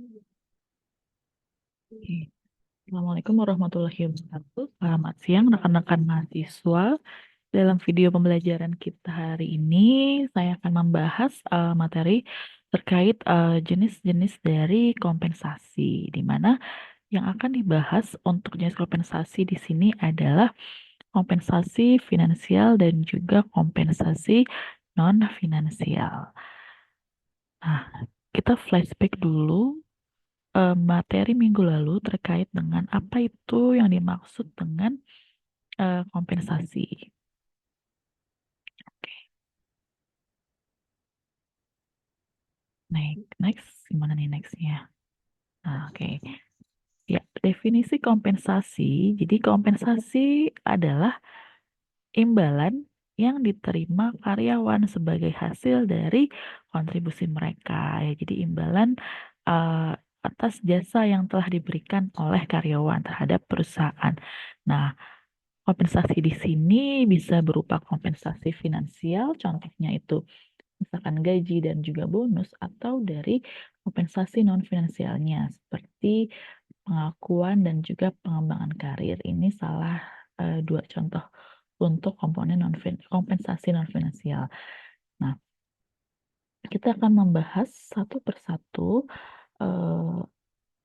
Oke. Assalamualaikum warahmatullahi wabarakatuh. Selamat siang rekan-rekan mahasiswa. Dalam video pembelajaran kita hari ini, saya akan membahas materi terkait jenis-jenis dari kompensasi, di mana yang akan dibahas untuk jenis kompensasi di sini adalah kompensasi finansial dan juga kompensasi non-finansial. Nah, kita flashback dulu materi minggu lalu terkait dengan apa itu yang dimaksud dengan kompensasi. Oke, next, gimana nih nextnya? Nah, oke. Ya, definisi kompensasi. Jadi kompensasi adalah imbalan yang diterima karyawan sebagai hasil dari kontribusi mereka. Ya, jadi imbalan uh, atas jasa yang telah diberikan oleh karyawan terhadap perusahaan. Nah, kompensasi di sini bisa berupa kompensasi finansial, contohnya itu misalkan gaji dan juga bonus, atau dari kompensasi non-finansialnya seperti pengakuan dan juga pengembangan karir. Ini salah dua contoh untuk komponen kompensasi non-finansial. Nah, kita akan membahas satu persatu eh,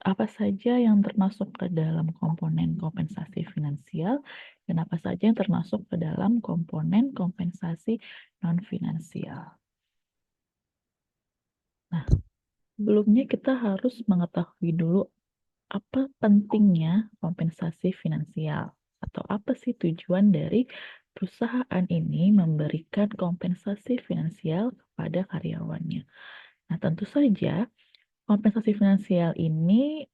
apa saja yang termasuk ke dalam komponen kompensasi finansial dan apa saja yang termasuk ke dalam komponen kompensasi non-finansial. Nah, sebelumnya kita harus mengetahui dulu apa pentingnya kompensasi finansial atau apa sih tujuan dari perusahaan ini memberikan kompensasi finansial kepada karyawannya. Nah, tentu saja kompensasi finansial ini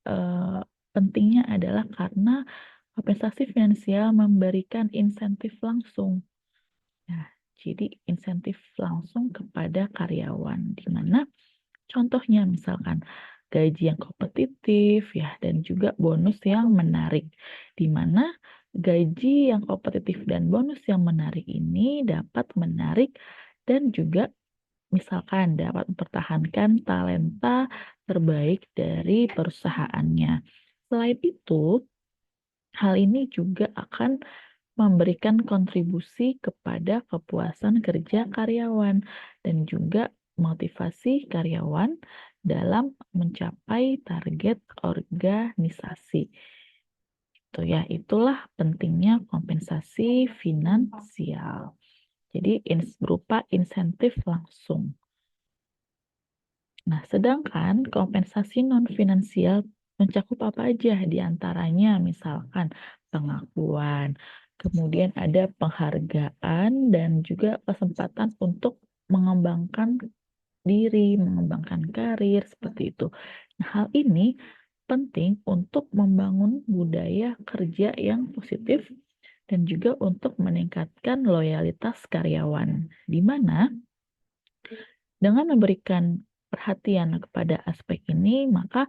pentingnya adalah karena kompensasi finansial memberikan insentif langsung. Nah, jadi insentif langsung kepada karyawan, di mana contohnya misalkan gaji yang kompetitif ya dan juga bonus yang menarik, di mana gaji yang kompetitif dan bonus yang menarik ini dapat menarik dan juga misalkan dapat mempertahankan talenta terbaik dari perusahaannya. Selain itu, hal ini juga akan memberikan kontribusi kepada kepuasan kerja karyawan dan juga motivasi karyawan dalam mencapai target organisasi. Itu ya, itulah pentingnya kompensasi finansial. Jadi berupa insentif langsung. Nah, sedangkan kompensasi non-finansial mencakup apa aja di antaranya, misalkan pengakuan, kemudian ada penghargaan dan juga kesempatan untuk mengembangkan diri, mengembangkan karir, seperti itu. Nah, hal ini penting untuk membangun budaya kerja yang positif dan juga untuk meningkatkan loyalitas karyawan, di mana dengan memberikan perhatian kepada aspek ini, maka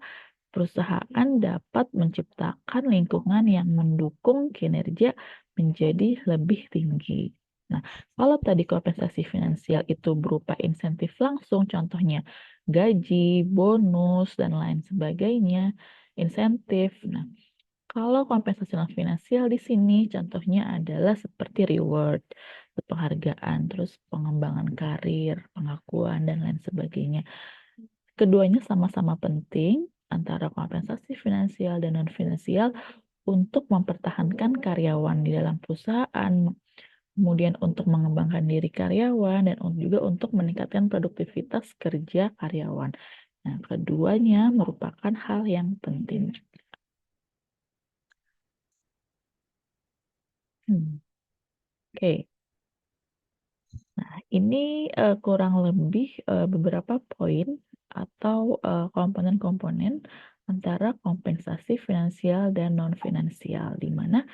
perusahaan dapat menciptakan lingkungan yang mendukung kinerja menjadi lebih tinggi. Nah, kalau tadi kompensasi finansial itu berupa insentif langsung, contohnya gaji, bonus, dan lain sebagainya, insentif. Nah, kalau kompensasi non finansial di sini contohnya adalah seperti reward, penghargaan, terus pengembangan karir, pengakuan, dan lain sebagainya. Keduanya sama-sama penting antara kompensasi finansial dan non-finansial untuk mempertahankan karyawan di dalam perusahaan, kemudian untuk mengembangkan diri karyawan, dan juga untuk meningkatkan produktivitas kerja karyawan. Nah, keduanya merupakan hal yang penting. Oke. Nah, ini kurang lebih beberapa poin atau komponen-komponen antara kompensasi finansial dan non-finansial, di mana,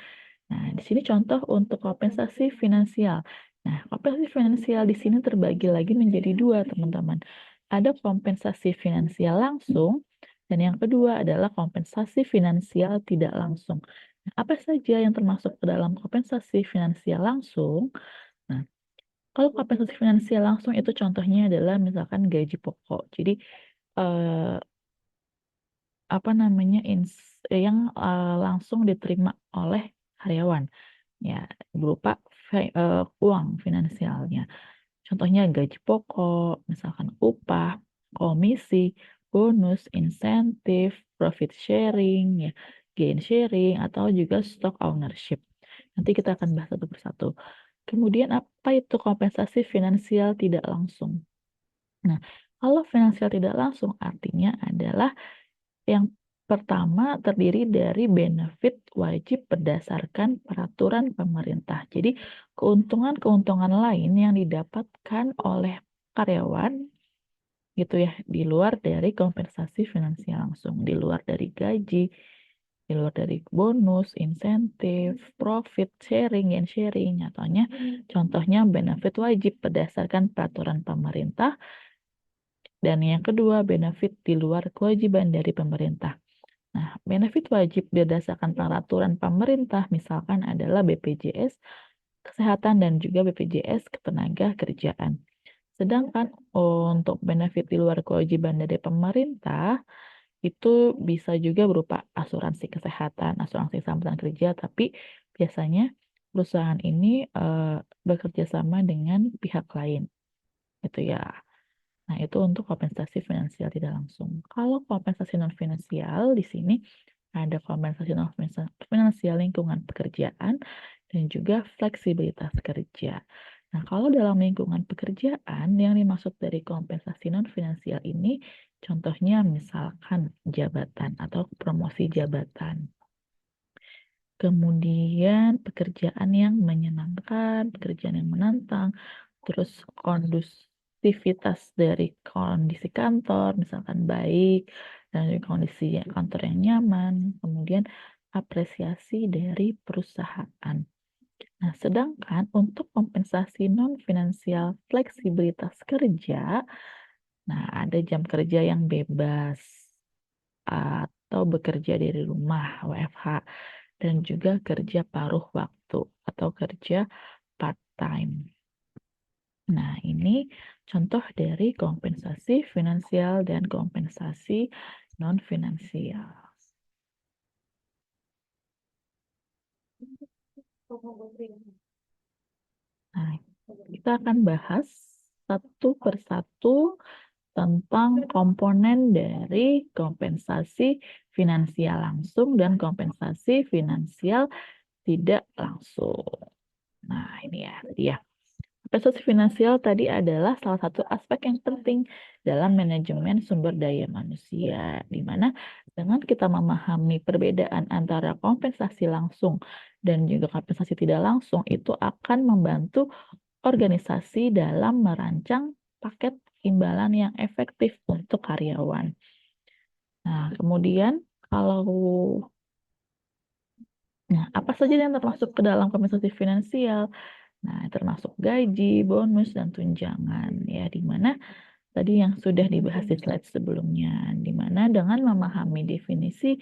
nah, di sini contoh untuk kompensasi finansial. Nah, kompensasi finansial di sini terbagi lagi menjadi dua, teman-teman. Ada kompensasi finansial langsung, dan yang kedua adalah kompensasi finansial tidak langsung. Nah, apa saja yang termasuk ke dalam kompensasi finansial langsung? Nah, kalau kompensasi finansial langsung itu contohnya adalah misalkan gaji pokok. Jadi eh, apa namanya yang langsung diterima oleh karyawan, ya berupa uang finansialnya. Contohnya gaji pokok, misalkan upah, komisi, bonus, insentif, profit sharing, ya, gain sharing, atau juga stock ownership. Nanti kita akan bahas satu persatu. Kemudian apa itu kompensasi finansial tidak langsung? Nah, kalau finansial tidak langsung artinya adalah yang pertama terdiri dari benefit wajib berdasarkan peraturan pemerintah. Jadi keuntungan-keuntungan lain yang didapatkan oleh karyawan gitu ya, di luar dari kompensasi finansial langsung, di luar dari gaji, di luar dari bonus, insentif, profit sharing, and sharing. Contohnya benefit wajib berdasarkan peraturan pemerintah, dan yang kedua benefit di luar kewajiban dari pemerintah. Nah, benefit wajib berdasarkan peraturan pemerintah misalkan adalah BPJS Kesehatan dan juga BPJS Ketenagakerjaan. Sedangkan untuk benefit di luar kewajiban dari pemerintah itu bisa juga berupa asuransi kesehatan, asuransi keselamatan kerja, tapi biasanya perusahaan ini bekerja sama dengan pihak lain, gitu ya. Nah, itu untuk kompensasi finansial tidak langsung. Kalau kompensasi non finansial di sini ada kompensasi non finansial lingkungan pekerjaan dan juga fleksibilitas kerja. Nah, kalau dalam lingkungan pekerjaan yang dimaksud dari kompensasi non finansial ini contohnya misalkan jabatan atau promosi jabatan. Kemudian pekerjaan yang menyenangkan, pekerjaan yang menantang, terus kondusivitas dari kondisi kantor, misalkan baik, dan juga kondisi kantor yang nyaman, kemudian apresiasi dari perusahaan. Nah, sedangkan untuk kompensasi non-finansial fleksibilitas kerja, nah ada jam kerja yang bebas atau bekerja dari rumah, WFH, dan juga kerja paruh waktu atau kerja part-time. Nah, ini contoh dari kompensasi finansial dan kompensasi non-finansial. Nah, kita akan bahas satu persatu tentang komponen dari kompensasi finansial langsung dan kompensasi finansial tidak langsung. Nah, ini ya, tadi ya. Kompensasi finansial tadi adalah salah satu aspek yang penting dalam manajemen sumber daya manusia, di mana dengan kita memahami perbedaan antara kompensasi langsung dan juga kompensasi tidak langsung, itu akan membantu organisasi dalam merancang paket imbalan yang efektif untuk karyawan. Nah, kemudian kalau apa saja yang termasuk ke dalam kompensasi finansial? Nah, termasuk gaji, bonus, dan tunjangan, ya, di mana tadi yang sudah dibahas di slide sebelumnya, di mana dengan memahami definisi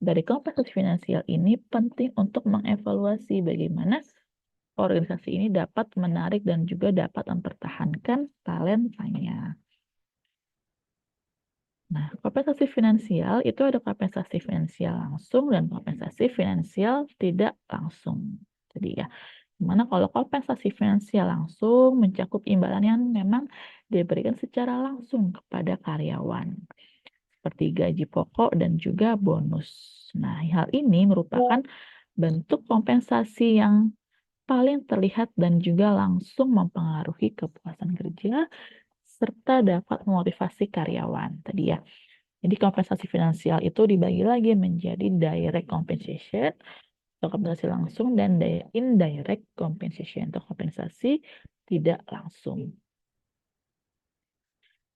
dari kompensasi finansial ini penting untuk mengevaluasi bagaimana organisasi ini dapat menarik dan juga dapat mempertahankan talentanya. Nah, kompensasi finansial itu ada kompensasi finansial langsung dan kompensasi finansial tidak langsung. Jadi ya, dimana kalau kompensasi finansial langsung mencakup imbalan yang memang diberikan secara langsung kepada karyawan, seperti gaji pokok dan juga bonus. Nah, hal ini merupakan bentuk kompensasi yang paling terlihat dan juga langsung mempengaruhi kepuasan kerja serta dapat memotivasi karyawan. Tadi ya. Jadi kompensasi finansial itu dibagi lagi menjadi direct compensation atau kompensasi langsung dan indirect compensation atau kompensasi tidak langsung.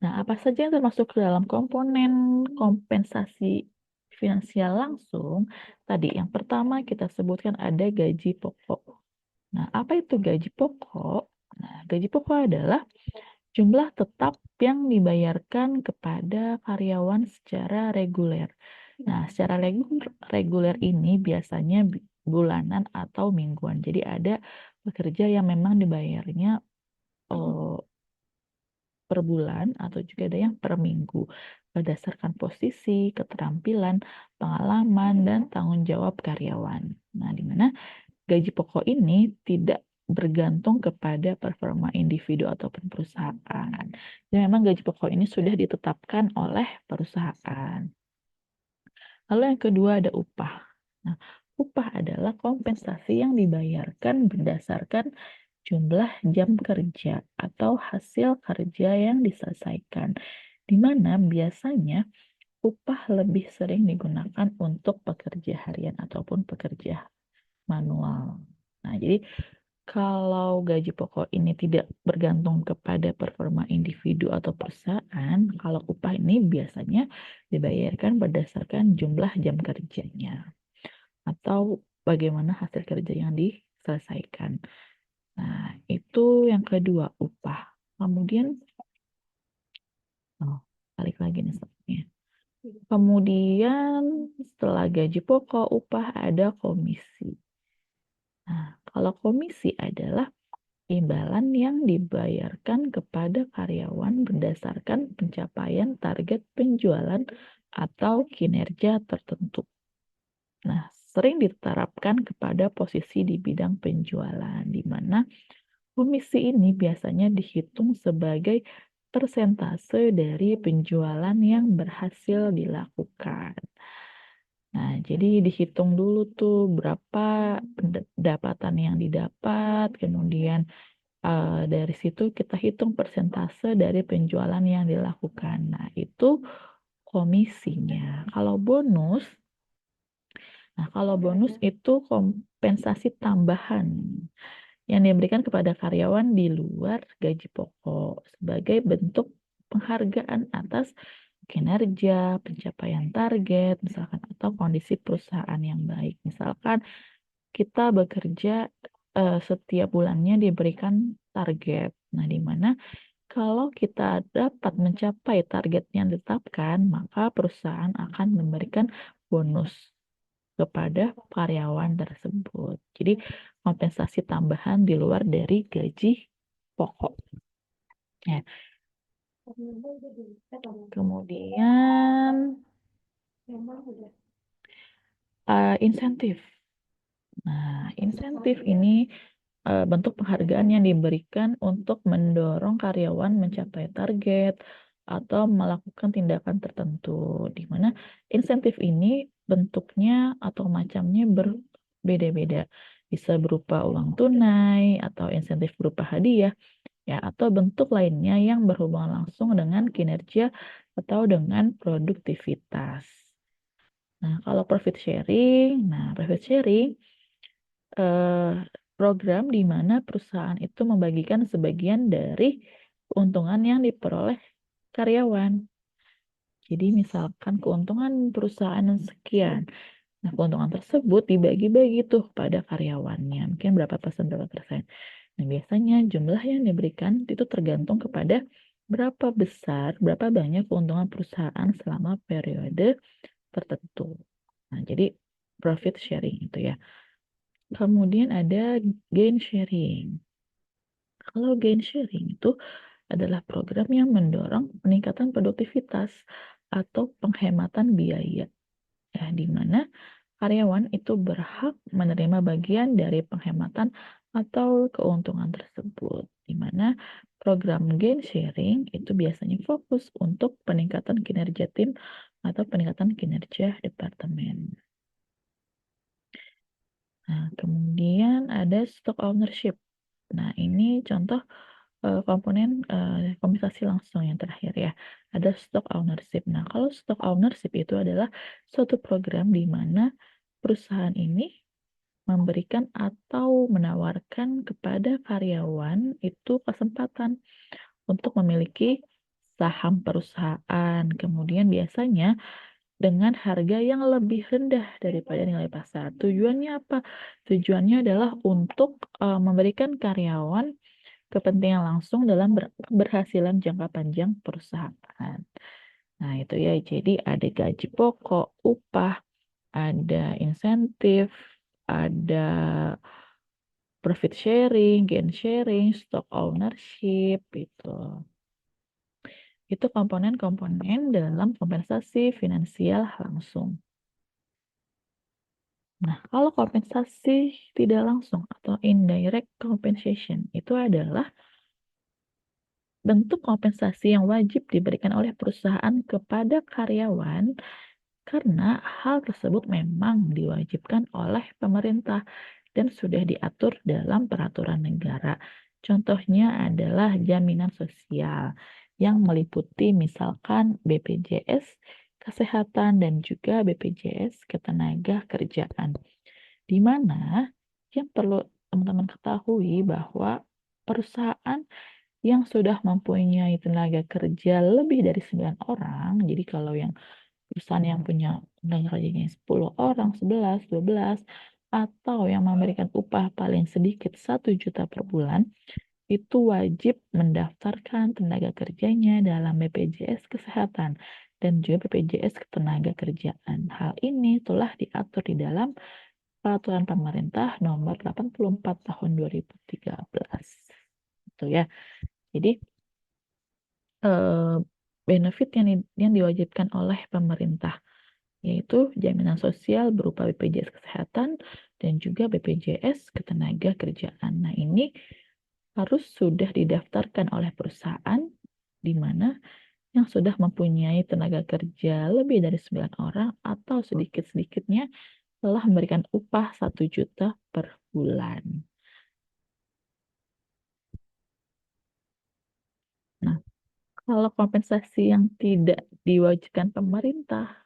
Nah, apa saja yang termasuk ke dalam komponen kompensasi finansial langsung? Tadi yang pertama kita sebutkan ada gaji pokok. Nah, apa itu gaji pokok? Nah, gaji pokok adalah jumlah tetap yang dibayarkan kepada karyawan secara reguler. Nah, secara reguler ini biasanya bulanan atau mingguan. Jadi ada pekerja yang memang dibayarnya per bulan atau juga ada yang per minggu berdasarkan posisi, keterampilan, pengalaman, dan tanggung jawab karyawan. Nah, di mana gaji pokok ini tidak bergantung kepada performa individu ataupun perusahaan. Dan memang gaji pokok ini sudah ditetapkan oleh perusahaan. Lalu yang kedua ada upah. Nah, upah adalah kompensasi yang dibayarkan berdasarkan jumlah jam kerja atau hasil kerja yang diselesaikan, di mana biasanya upah lebih sering digunakan untuk pekerja harian ataupun pekerja manual. Nah, jadi kalau gaji pokok ini tidak bergantung kepada performa individu atau perusahaan, kalau upah ini biasanya dibayarkan berdasarkan jumlah jam kerjanya atau bagaimana hasil kerja yang diselesaikan. Nah, itu yang kedua, upah. Kemudian, balik lagi nih slide-nya. Kemudian setelah gaji pokok, upah ada komisi. Nah, kalau komisi adalah imbalan yang dibayarkan kepada karyawan berdasarkan pencapaian target penjualan atau kinerja tertentu. Nah, sering diterapkan kepada posisi di bidang penjualan, di mana komisi ini biasanya dihitung sebagai persentase dari penjualan yang berhasil dilakukan. Nah, jadi dihitung dulu tuh berapa pendapatan yang didapat, kemudian dari situ kita hitung persentase dari penjualan yang dilakukan. Nah, itu komisinya. Kalau bonus itu kompensasi tambahan yang diberikan kepada karyawan di luar gaji pokok sebagai bentuk penghargaan atas kinerja, pencapaian target, misalkan, atau kondisi perusahaan yang baik. Misalkan kita bekerja setiap bulannya diberikan target. Nah, di mana kalau kita dapat mencapai target yang ditetapkan, maka perusahaan akan memberikan bonus kepada karyawan tersebut. Jadi, kompensasi tambahan di luar dari gaji pokok. Ya. Kemudian insentif. Nah, insentif ini bentuk penghargaan yang diberikan untuk mendorong karyawan mencapai target atau melakukan tindakan tertentu, di mana insentif ini bentuknya atau macamnya berbeda-beda. Bisa berupa uang tunai atau insentif berupa hadiah, ya, atau bentuk lainnya yang berhubungan langsung dengan kinerja atau dengan produktivitas. Nah, kalau profit sharing program di mana perusahaan itu membagikan sebagian dari keuntungan yang diperoleh karyawan. Jadi misalkan keuntungan perusahaan sekian. Nah, keuntungan tersebut dibagi-bagi tuh pada karyawannya. Mungkin berapa persen, berapa persen. Nah, biasanya jumlah yang diberikan itu tergantung kepada berapa besar, berapa banyak keuntungan perusahaan selama periode tertentu. Nah, jadi profit sharing itu ya. Kemudian ada gain sharing. Kalau gain sharing itu adalah program yang mendorong peningkatan produktivitas atau penghematan biaya, ya, di mana karyawan itu berhak menerima bagian dari penghematan atau keuntungan tersebut, di mana program gain sharing itu biasanya fokus untuk peningkatan kinerja tim atau peningkatan kinerja departemen. Nah, kemudian ada stock ownership. Nah, ini contoh komponen kompensasi langsung yang terakhir ya. Ada stock ownership. Nah, kalau stock ownership itu adalah suatu program di mana perusahaan ini memberikan atau menawarkan kepada karyawan itu kesempatan untuk memiliki saham perusahaan. Kemudian biasanya dengan harga yang lebih rendah daripada nilai pasar. Tujuannya apa? Tujuannya adalah untuk memberikan karyawan kepentingan langsung dalam keberhasilan jangka panjang perusahaan. Nah, itu ya. Jadi ada gaji pokok, upah, ada insentif, ada profit sharing, gain sharing, stock ownership, gitu. Itu komponen-komponen dalam kompensasi finansial langsung. Nah, kalau kompensasi tidak langsung atau indirect compensation itu adalah bentuk kompensasi yang wajib diberikan oleh perusahaan kepada karyawan karena hal tersebut memang diwajibkan oleh pemerintah dan sudah diatur dalam peraturan negara. Contohnya adalah jaminan sosial yang meliputi misalkan BPJS Kesehatan dan juga BPJS Ketenagakerjaan. Di mana yang perlu teman-teman ketahui bahwa perusahaan yang sudah mempunyai tenaga kerja lebih dari 9 orang, jadi kalau yang perusahaan yang punya tenaga kerjanya 10 orang, 11, 12, atau yang memberikan upah paling sedikit 1 juta per bulan, itu wajib mendaftarkan tenaga kerjanya dalam BPJS Kesehatan dan juga BPJS Ketenagakerjaan. Hal ini telah diatur di dalam Peraturan Pemerintah Nomor 84 Tahun 2013. Itu ya. Jadi eh, benefit yang diwajibkan oleh pemerintah yaitu jaminan sosial berupa BPJS Kesehatan dan juga BPJS Ketenagakerjaan. Nah, ini harus sudah didaftarkan oleh perusahaan di mana yang sudah mempunyai tenaga kerja lebih dari 9 orang atau sedikit-sedikitnya telah memberikan upah 1 juta per bulan. Nah, kalau kompensasi yang tidak diwajibkan pemerintah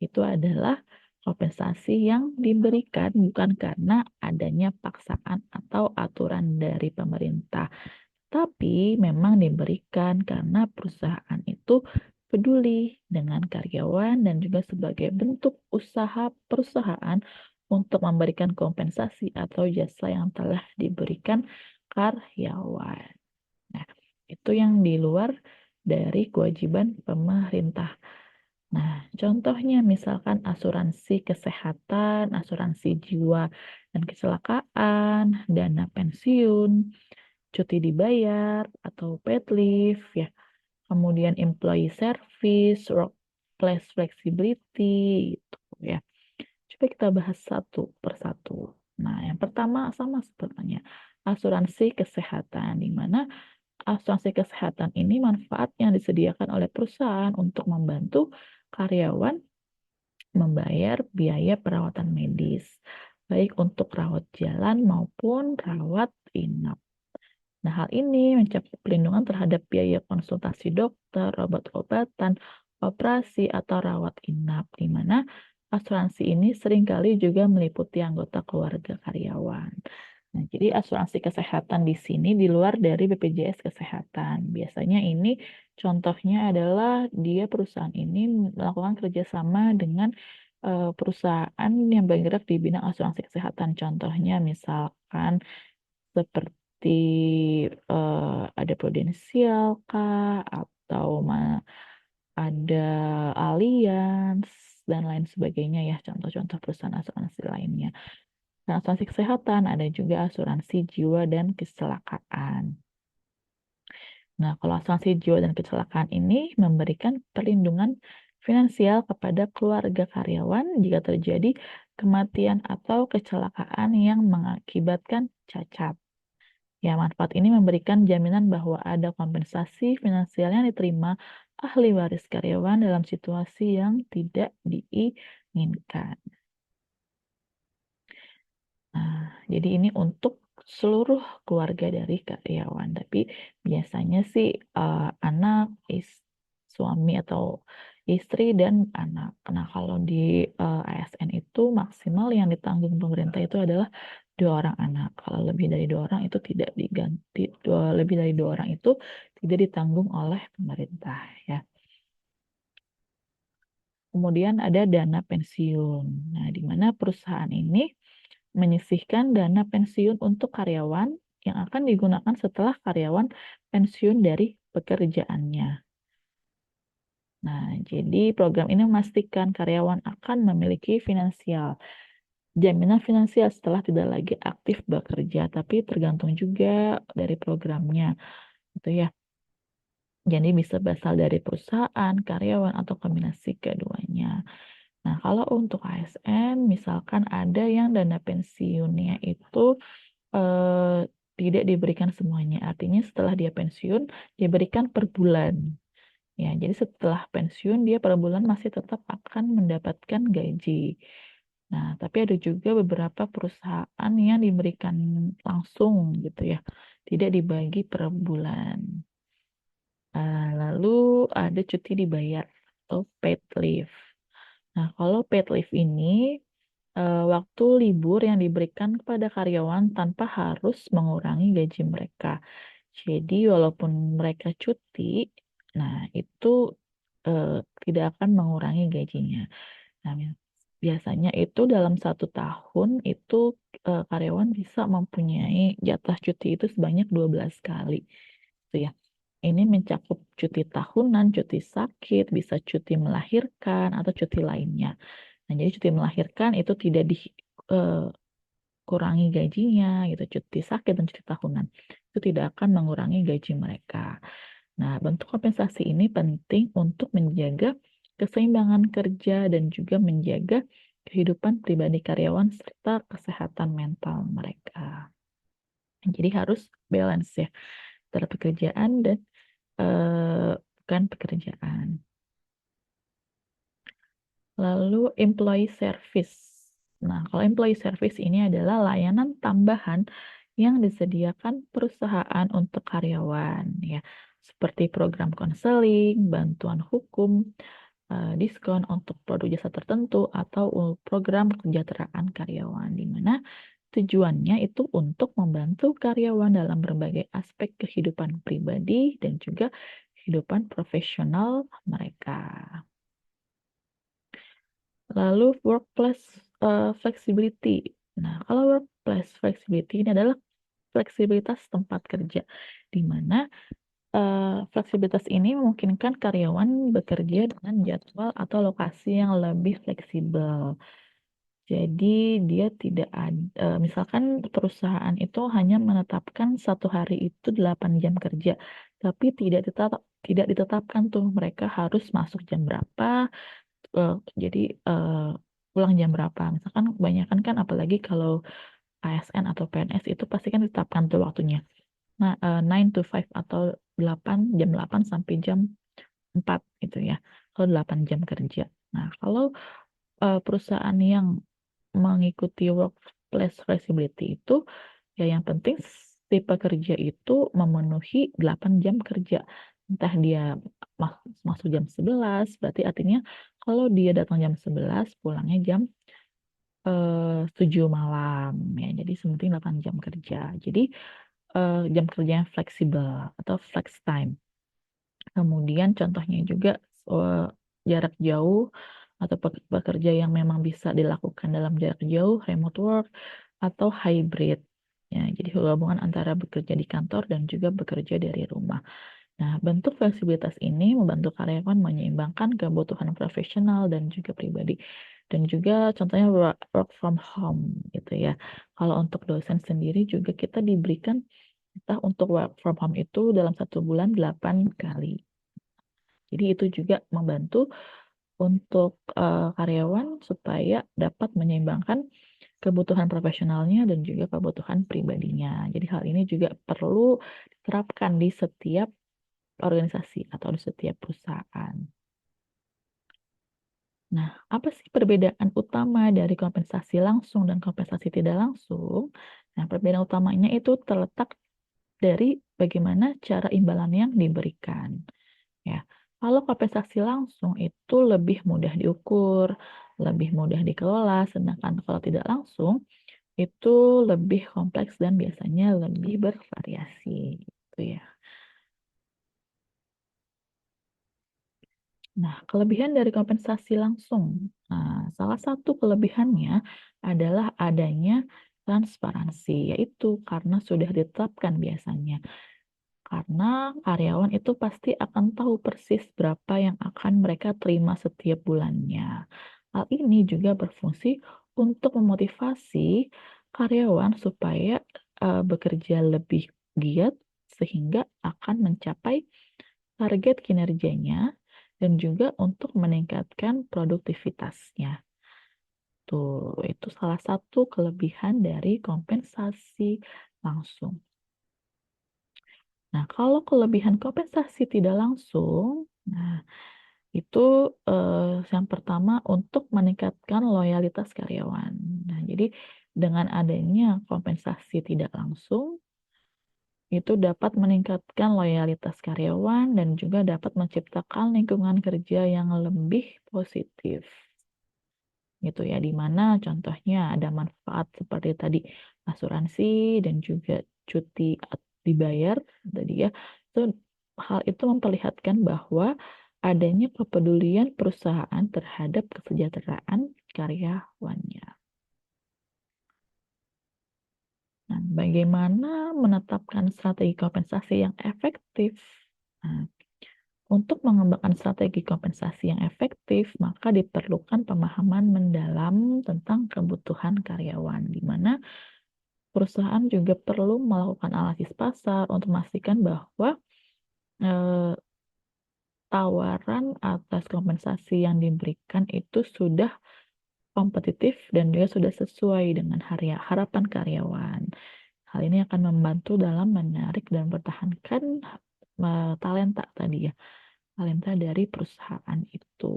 itu adalah kompensasi yang diberikan bukan karena adanya paksaan atau aturan dari pemerintah, tapi memang diberikan karena perusahaan itu peduli dengan karyawan dan juga sebagai bentuk usaha perusahaan untuk memberikan kompensasi atau jasa yang telah diberikan karyawan. Nah, itu yang di luar dari kewajiban pemerintah. Nah, contohnya misalkan asuransi kesehatan, asuransi jiwa dan kecelakaan, dana pensiun, cuti dibayar atau paid leave ya. Kemudian employee service, workplace flexibility gitu ya. Coba kita bahas satu persatu. Nah, yang pertama sama sepertinya asuransi kesehatan di mana asuransi kesehatan ini manfaat yang disediakan oleh perusahaan untuk membantu karyawan membayar biaya perawatan medis, baik untuk rawat jalan maupun rawat inap. Nah, hal ini mencakup perlindungan terhadap biaya konsultasi dokter, obat-obatan, operasi, atau rawat inap, di mana asuransi ini seringkali juga meliputi anggota keluarga karyawan. Nah, jadi asuransi kesehatan di sini di luar dari BPJS Kesehatan. Biasanya ini contohnya adalah dia perusahaan ini melakukan kerjasama dengan perusahaan yang bergerak di bidang asuransi kesehatan. Contohnya misalkan seperti ada Prudential kah atau ada Allianz dan lain sebagainya ya contoh-contoh perusahaan asuransi lainnya. Dan asuransi kesehatan ada juga asuransi jiwa dan kecelakaan. Nah, kalau asuransi jiwa dan kecelakaan ini memberikan perlindungan finansial kepada keluarga karyawan jika terjadi kematian atau kecelakaan yang mengakibatkan cacat. Ya, manfaat ini memberikan jaminan bahwa ada kompensasi finansial yang diterima ahli waris karyawan dalam situasi yang tidak diinginkan. Nah, jadi ini untuk seluruh keluarga dari karyawan, tapi biasanya sih anak, suami atau istri dan anak. Nah, kalau di ASN itu maksimal yang ditanggung pemerintah itu adalah 2 orang anak. Kalau lebih dari 2 orang itu tidak diganti, lebih dari 2 orang itu tidak ditanggung oleh pemerintah ya. Kemudian ada dana pensiun. Nah, di mana perusahaan ini menyisihkan dana pensiun untuk karyawan yang akan digunakan setelah karyawan pensiun dari pekerjaannya. Nah, jadi program ini memastikan karyawan akan memiliki jaminan finansial setelah tidak lagi aktif bekerja, tapi tergantung juga dari programnya, gitu ya. Jadi bisa berasal dari perusahaan, karyawan, atau kombinasi keduanya. Nah, kalau untuk ASN, misalkan ada yang dana pensiunnya itu eh, tidak diberikan semuanya. Artinya setelah dia pensiun, diberikan per bulan. Ya, jadi setelah pensiun dia per bulan masih tetap akan mendapatkan gaji. Nah, tapi ada juga beberapa perusahaan yang diberikan langsung gitu ya, tidak dibagi per bulan. Lalu ada cuti dibayar atau paid leave. Nah, kalau paid leave ini waktu libur yang diberikan kepada karyawan tanpa harus mengurangi gaji mereka. Jadi, walaupun mereka cuti, nah itu eh, tidak akan mengurangi gajinya. Nah, biasanya itu dalam 1 tahun itu karyawan bisa mempunyai jatah cuti itu sebanyak 12 kali. Gitu ya. Ini mencakup cuti tahunan, cuti sakit, bisa cuti melahirkan, atau cuti lainnya. Nah, jadi cuti melahirkan itu tidak dikurangi gajinya, gitu. Cuti sakit dan cuti tahunan itu tidak akan mengurangi gaji mereka. Nah, bentuk kompensasi ini penting untuk menjaga keseimbangan kerja dan juga menjaga kehidupan pribadi karyawan serta kesehatan mental mereka. Jadi harus balance ya antara pekerjaan dan bukan pekerjaan. Lalu employee service. Nah, kalau employee service ini adalah layanan tambahan yang disediakan perusahaan untuk karyawan ya, seperti program konseling, bantuan hukum, diskon untuk produk jasa tertentu, atau program kesejahteraan karyawan, di mana tujuannya itu untuk membantu karyawan dalam berbagai aspek kehidupan pribadi dan juga kehidupan profesional mereka. Lalu workplace flexibility. Nah, kalau workplace flexibility ini adalah fleksibilitas tempat kerja, di mana fleksibilitas ini memungkinkan karyawan bekerja dengan jadwal atau lokasi yang lebih fleksibel. Jadi dia tidak ada, misalkan perusahaan itu hanya menetapkan 1 hari itu 8 jam kerja, tapi tidak ditetapkan tuh mereka harus masuk jam berapa, eh, jadi eh, pulang jam berapa. Misalkan kebanyakan kan apalagi kalau ASN atau PNS itu pasti kan ditetapkan tuh waktunya. Nah, 9 to 5 atau 8 sampai jam 4 gitu ya. Kalau 8 jam kerja. Nah, kalau perusahaan yang mengikuti workplace flexibility itu ya yang penting si pekerja itu memenuhi 8 jam kerja. Entah dia masuk jam 11, berarti artinya kalau dia datang jam 11, pulangnya jam 7 malam ya. Jadi sementing 8 jam kerja. Jadi jam kerja yang fleksibel atau flex time. Kemudian contohnya juga eh, jarak jauh atau pekerja yang memang bisa dilakukan dalam jarak jauh, remote work, atau hybrid. Ya, jadi gabungan antara bekerja di kantor dan juga bekerja dari rumah. Nah, bentuk fleksibilitas ini membantu karyawan menyeimbangkan kebutuhan profesional dan juga pribadi. Dan juga contohnya work from home gitu ya. Kalau untuk dosen sendiri juga kita diberikan kita untuk work from home itu dalam 1 bulan 8 kali. Jadi itu juga membantu untuk karyawan supaya dapat menyeimbangkan kebutuhan profesionalnya dan juga kebutuhan pribadinya. Jadi hal ini juga perlu diterapkan di setiap organisasi atau di setiap perusahaan. Nah, apa sih perbedaan utama dari kompensasi langsung dan kompensasi tidak langsung? Nah, perbedaan utamanya itu terletak dari bagaimana cara imbalan yang diberikan. Ya, kalau kompensasi langsung itu lebih mudah diukur, lebih mudah dikelola, sedangkan kalau tidak langsung itu lebih kompleks dan biasanya lebih bervariasi, gitu ya. Nah, kelebihan dari kompensasi langsung. Nah, salah satu kelebihannya adalah adanya transparansi, yaitu karena sudah ditetapkan biasanya. Karena karyawan itu pasti akan tahu persis berapa yang akan mereka terima setiap bulannya. Hal ini juga berfungsi untuk memotivasi karyawan supaya bekerja lebih giat sehingga akan mencapai target kinerjanya, dan juga untuk meningkatkan produktivitasnya. Tuh, itu salah satu kelebihan dari kompensasi langsung. Nah, kalau kelebihan kompensasi tidak langsung, nah itu yang pertama untuk meningkatkan loyalitas karyawan. Nah, jadi dengan adanya kompensasi tidak langsung, itu dapat meningkatkan loyalitas karyawan dan juga dapat menciptakan lingkungan kerja yang lebih positif. Gitu ya, di mana contohnya ada manfaat seperti tadi asuransi dan juga cuti dibayar tadi ya. Itu hal itu memperlihatkan bahwa adanya kepedulian perusahaan terhadap kesejahteraan karyawannya. Nah, bagaimana menetapkan strategi kompensasi yang efektif? Nah, untuk mengembangkan strategi kompensasi yang efektif, maka diperlukan pemahaman mendalam tentang kebutuhan karyawan, di mana perusahaan juga perlu melakukan analisis pasar untuk memastikan bahwa eh, tawaran atas kompensasi yang diberikan itu sudah kompetitif dan juga sudah sesuai dengan harapan karyawan. Hal ini akan membantu dalam menarik dan mempertahankan talenta tadi ya, talenta dari perusahaan itu.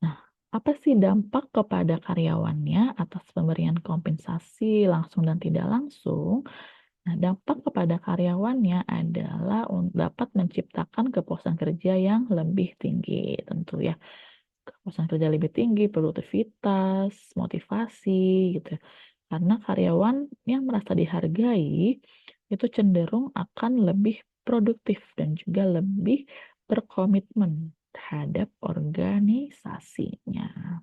Nah, apa sih dampak kepada karyawannya atas pemberian kompensasi langsung dan tidak langsung? Nah, dampak kepada karyawannya adalah dapat menciptakan kepuasan kerja yang lebih tinggi, tentu ya. Kepuasan kerja lebih tinggi, produktivitas, motivasi, gitu ya. Karena karyawan yang merasa dihargai itu cenderung akan lebih produktif dan juga lebih berkomitmen terhadap organisasinya.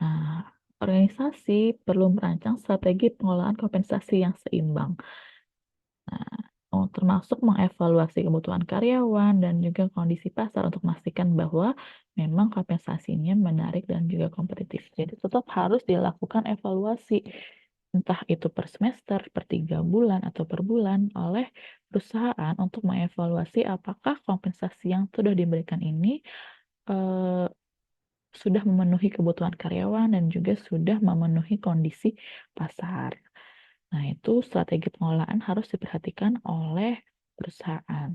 Nah, organisasi perlu merancang strategi pengelolaan kompensasi yang seimbang. Nah, termasuk mengevaluasi kebutuhan karyawan dan juga kondisi pasar untuk memastikan bahwa memang kompensasinya menarik dan juga kompetitif. Jadi tetap harus dilakukan evaluasi, entah itu per semester, per 3 bulan, atau per bulan oleh perusahaan untuk mengevaluasi apakah kompensasi yang sudah diberikan ini eh, sudah memenuhi kebutuhan karyawan dan juga sudah memenuhi kondisi pasar. Nah, itu strategi pengelolaan harus diperhatikan oleh perusahaan.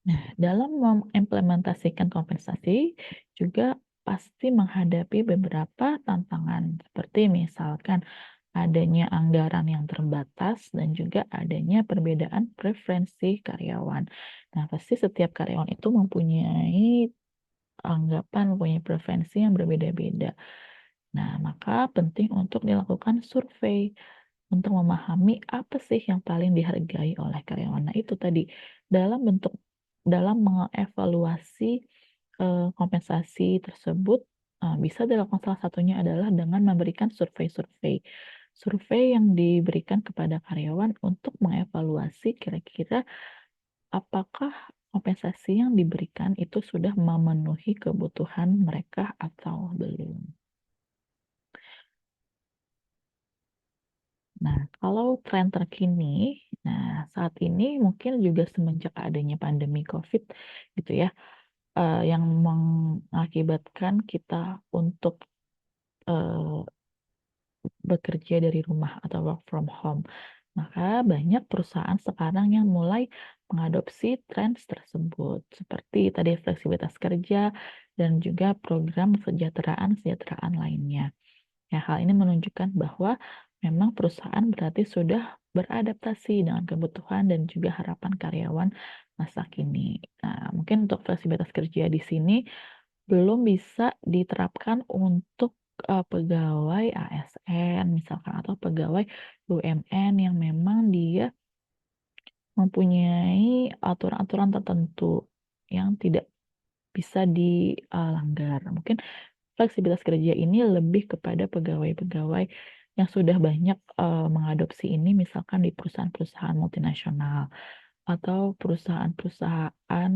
Nah, dalam mengimplementasikan kompensasi juga pasti menghadapi beberapa tantangan, seperti misalkan adanya anggaran yang terbatas dan juga adanya perbedaan preferensi karyawan. Nah, pasti setiap karyawan itu mempunyai anggapan, mempunyai preferensi yang berbeda-beda. Nah, maka penting untuk dilakukan survei untuk memahami apa sih yang paling dihargai oleh karyawan. Nah, itu tadi dalam mengevaluasi kompensasi tersebut bisa dilakukan salah satunya adalah dengan memberikan survei-survei. Survei yang diberikan kepada karyawan untuk mengevaluasi kira-kira apakah kompensasi yang diberikan itu sudah memenuhi kebutuhan mereka atau belum. Nah, kalau tren terkini, saat ini mungkin juga semenjak adanya pandemi COVID gitu ya, yang mengakibatkan kita untuk eh, bekerja dari rumah atau work from home. Maka banyak perusahaan sekarang yang mulai mengadopsi tren tersebut, seperti tadi fleksibilitas kerja dan juga program kesejahteraan lainnya. Ya, hal ini menunjukkan bahwa memang perusahaan berarti sudah beradaptasi dengan kebutuhan dan juga harapan karyawan masa kini. Nah, mungkin untuk fleksibilitas kerja di sini belum bisa diterapkan untuk pegawai ASN misalkan atau pegawai BUMN yang memang dia mempunyai aturan-aturan tertentu yang tidak bisa dilanggar. Mungkin fleksibilitas kerja ini lebih kepada pegawai-pegawai yang sudah banyak mengadopsi ini, misalkan di perusahaan-perusahaan multinasional atau perusahaan-perusahaan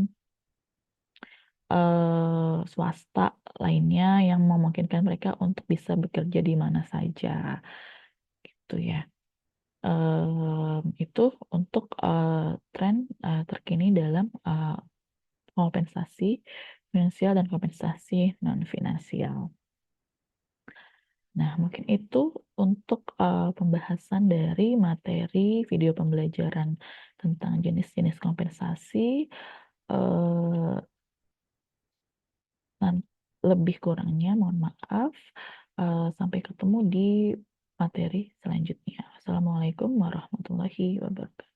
swasta lainnya yang memungkinkan mereka untuk bisa bekerja di mana saja, gitu ya. Itu untuk tren terkini dalam kompensasi finansial dan kompensasi non finansial. Nah, mungkin itu untuk pembahasan dari materi video pembelajaran tentang jenis-jenis kompensasi. Eh, Lebih kurangnya mohon maaf. Sampai ketemu di materi selanjutnya. Assalamualaikum warahmatullahi wabarakatuh.